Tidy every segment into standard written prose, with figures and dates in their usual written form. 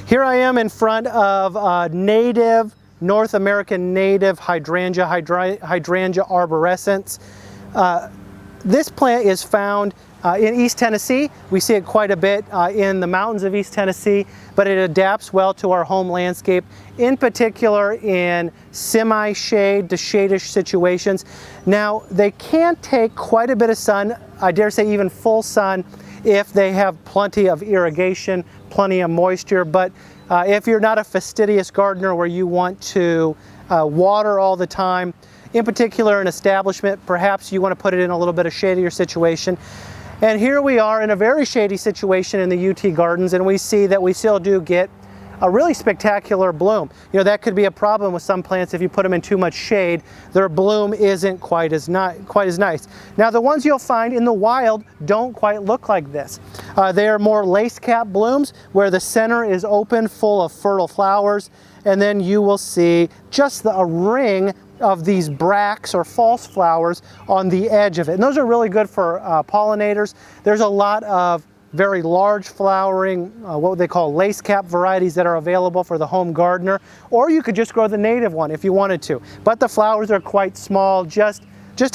Here I am in front of native, North American native Hydrangea, Hydrangea arborescens. This plant is found in East Tennessee. We see it quite a bit in the mountains of East Tennessee, but it adapts well to our home landscape, in particular in semi-shade to shadish situations. Now, they can take quite a bit of sun, I dare say even full sun, if they have plenty of irrigation, plenty of moisture. But if you're not a fastidious gardener where you want to water all the time, in particular an establishment, perhaps you want to put it in a little bit of shadier situation. And here we are in a very shady situation in the UT Gardens, and we see that we still do get a really spectacular bloom. You know, that could be a problem with some plants. If you put them in too much shade, their bloom isn't quite as nice. Now, the ones you'll find in the wild don't quite look like this. They are more lace cap blooms where the center is open, full of fertile flowers, and then you will see just a ring of these bracts or false flowers on the edge of it. And those are really good for pollinators. There's a lot of very large flowering, what they call lace cap varieties that are available for the home gardener, or you could just grow the native one if you wanted to. But the flowers are quite small, just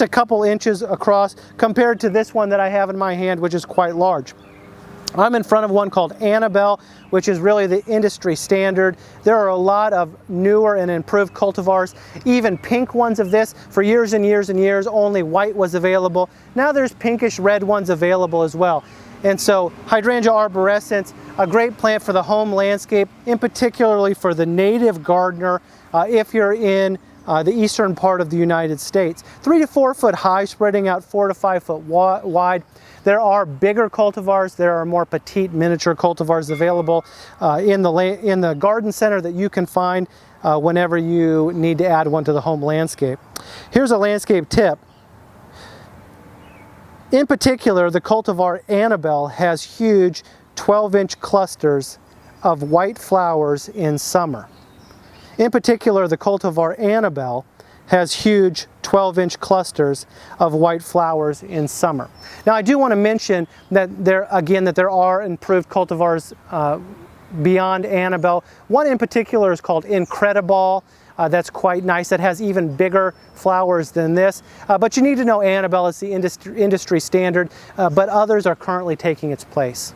a couple inches across, compared to this one that I have in my hand, which is quite large. I'm in front of one called Annabelle, which is really the industry standard. There are a lot of newer and improved cultivars, even pink ones of this. For years and years and years, only white was available. Now there's pinkish red ones available as well. And so Hydrangea arborescens, a great plant for the home landscape, in particularly for the native gardener if you're in the eastern part of the United States. 3 to 4 foot high, spreading out 4 to 5 foot wide. There are bigger cultivars, there are more petite miniature cultivars available in the garden center that you can find whenever you need to add one to the home landscape. Here's a landscape tip. In particular, the cultivar Annabelle has huge 12-inch clusters of white flowers in summer. In particular, the cultivar Annabelle has huge 12-inch clusters of white flowers in summer. Now, I do want to mention that there are improved cultivars beyond Annabelle. One in particular is called Incredible. That's quite nice. It has even bigger flowers than this. But you need to know Annabelle is the industry standard, but others are currently taking its place.